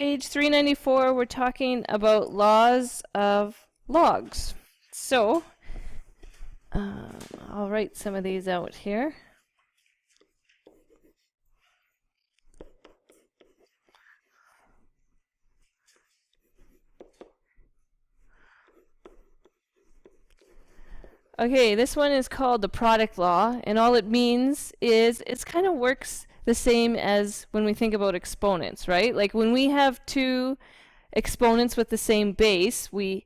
Page 394, we're talking about laws of logs. So, I'll write some of these out here. Okay, this one is called the product law, and all it means is it kind of works the same as when we think about exponents, right? Like when we have two exponents with the same base, when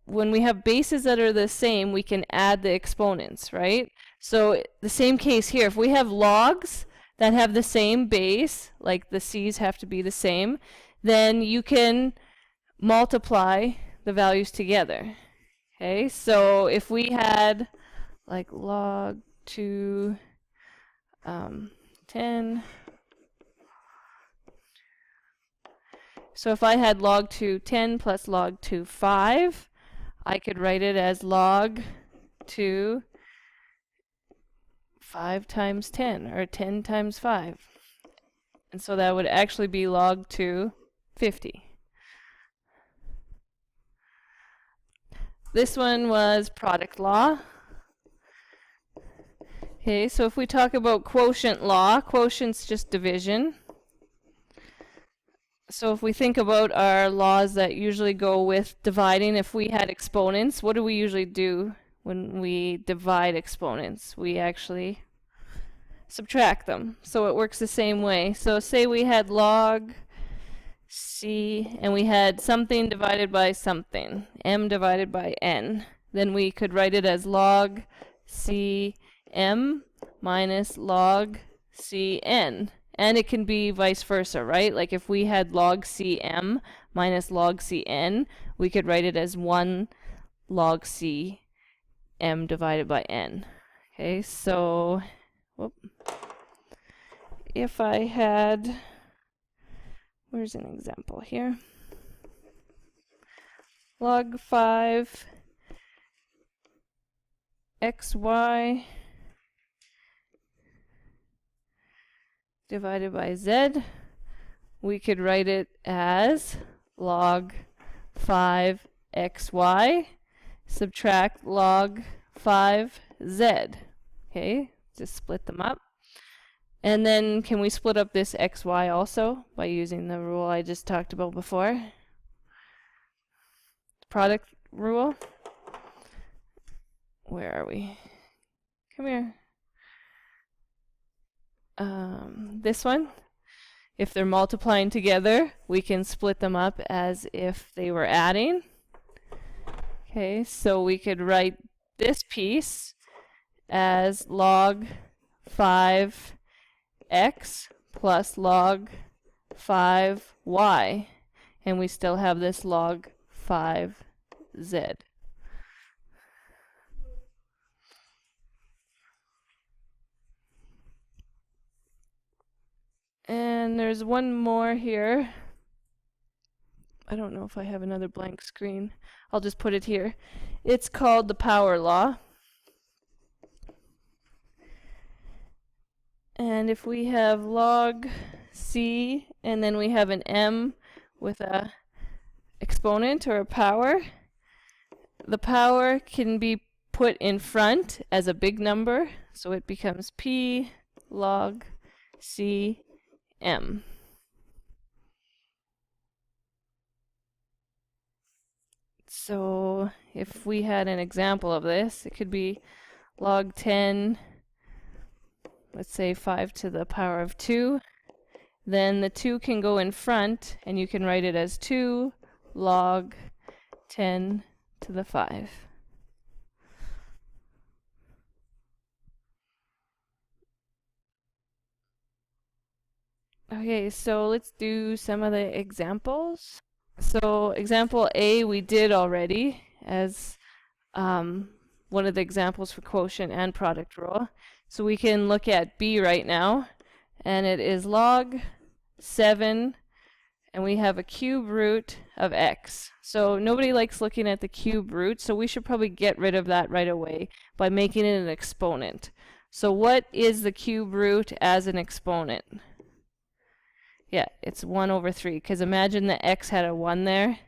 we have bases that are the same, we can add the exponents, right? So the same case here, if we have logs that have the same base, like the c's have to be the same, then you can multiply the values together. Okay, so if we had like log 2 10, so if I had log 2 10 plus log 2 5, I could write it as log 2 5 times 10, or 10 times 5. And so that would actually be log 2 50. This one was product law. Okay, so if we talk about quotient law, quotient's just division. So if we think about our laws that usually go with dividing, if we had exponents, what do we usually do when we divide exponents? We actually subtract them. So it works the same way. So say we had log c, and we had something divided by something, m divided by n. Then we could write it as log cm minus log cn. And it can be vice versa, right? Like if we had log cm minus log cn, we could write it as 1 log cm divided by n. Okay, so if I had, where's an example here? Log 5 xy divided by z, we could write it as log 5 xy subtract log 5z. Okay, just split them up. And then can we split up this xy also by using the rule I just talked about before? Product rule. Where are we? Come here. This one. If they're multiplying together, we can split them up as if they were adding. Okay, so we could write this piece as log 5 x plus log 5y, and we still have this log 5z. And there's one more here. I don't know if I have another blank screen. I'll just put it here. It's called the power law. And if we have log c and then we have an m with a exponent or a power, the power can be put in front as a big number, so it becomes p log c m. So if we had an example of this, it could be log 10, let's say 5 to the power of 2. Then the 2 can go in front, and you can write it as 2 log 10 to the 5. Okay, so let's do some of the examples. So example A we did already as one of the examples for quotient and product rule. So we can look at B right now, and it is log 7, and we have a cube root of x. So nobody likes looking at the cube root, so we should probably get rid of that right away by making it an exponent. So what is the cube root as an exponent? Yeah, it's 1 over 3, because imagine the x had a 1 there,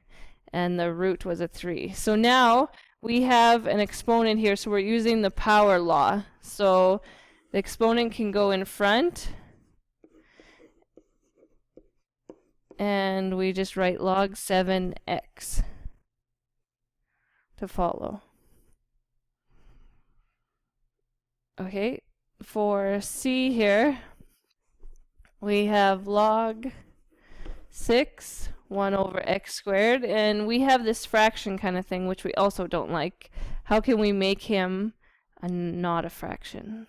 and the root was a 3. So now we have an exponent here, so we're using the power law. So the exponent can go in front, and we just write log 7x to follow. Okay, for C here, we have log 6, 1 over x squared, and we have this fraction kind of thing, which we also don't like. How can we make him not a fraction?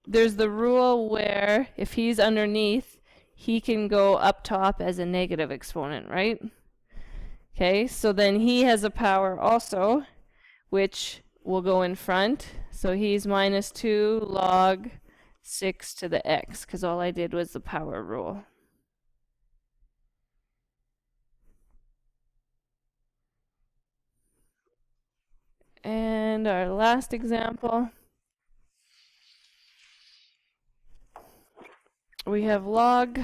There's the rule where if he's underneath, he can go up top as a negative exponent, right? Okay, so then he has a power also, which will go in front. So he's minus 2 log 6 to the x, because all I did was the power rule. And our last example, we have log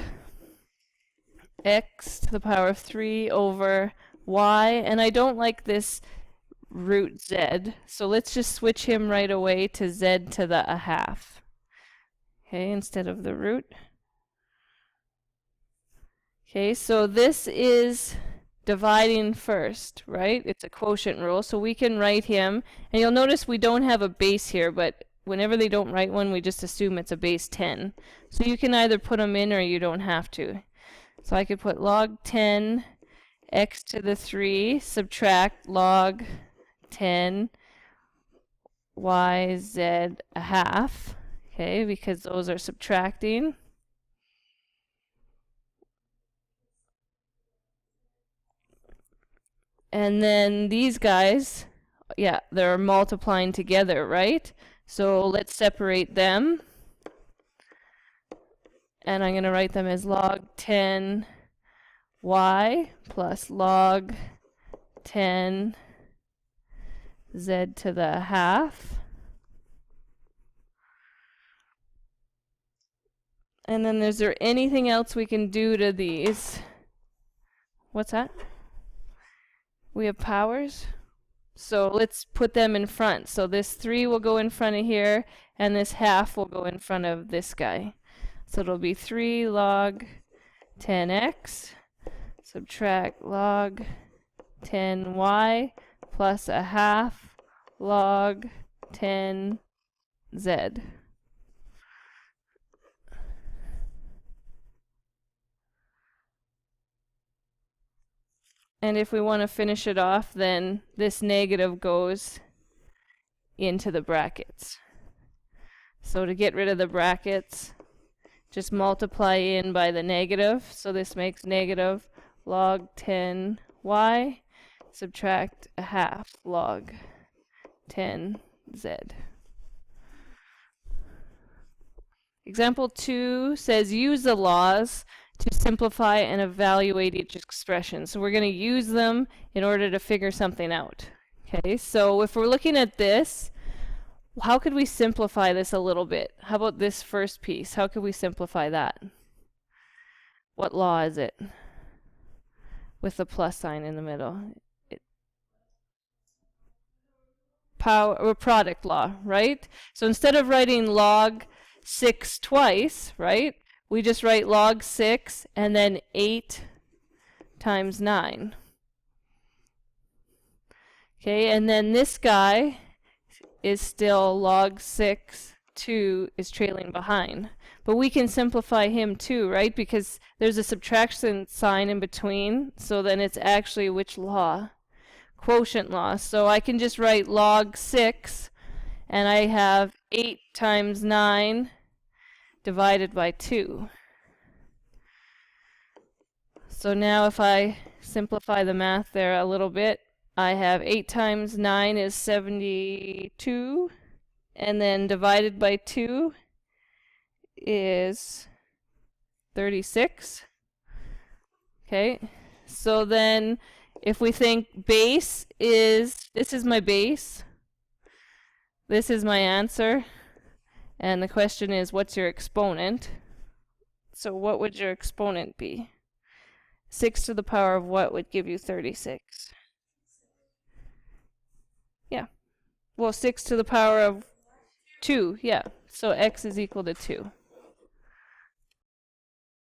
x to the power of 3 over y, and I don't like this root z, so let's just switch him right away to z to the 1/2. Okay, instead of the root. Okay, so this is dividing first, right? It's a quotient rule, so we can write him, and you'll notice we don't have a base here, but whenever they don't write one, we just assume it's a base 10. So you can either put them in or you don't have to. So I could put log 10 x to the 3 subtract log 10 y z 1/2, okay, because those are subtracting. And then these guys, yeah, they're multiplying together, right? So let's separate them. And I'm going to write them as log 10 y plus log 10 z to the 1/2. And then is there anything else we can do to these? What's that? We have powers. So let's put them in front. So this 3 will go in front of here, and this 1/2 will go in front of this guy. So it'll be 3 log 10x subtract log 10y plus 1/2 log 10z. And if we want to finish it off, then this negative goes into the brackets. So to get rid of the brackets, just multiply in by the negative. So this makes negative log 10y subtract 1/2 log 10z. Example 2 says use the laws to simplify and evaluate each expression. So we're going to use them in order to figure something out. Okay, so if we're looking at this, how could we simplify this a little bit? How about this first piece? How could we simplify that? What law is it? With the plus sign in the middle. Power or product law, right? So instead of writing log 6 twice, right? We just write log 6 and then 8 times 9. Okay, and then this guy is still log 6, 2 is trailing behind. But we can simplify him too, right? Because there's a subtraction sign in between, so then it's actually which law? Quotient law. So I can just write log 6, and I have 8 times 9 divided by 2. So now if I simplify the math there a little bit, I have 8 times 9 is 72, and then divided by 2 is 36. Okay, so then if we think base is, this is my base, this is my answer, And the question is, what's your exponent? So what would your exponent be? 6 to the power of what would give you 36? Yeah. Well, 6 to the power of 2, yeah. So x is equal to 2.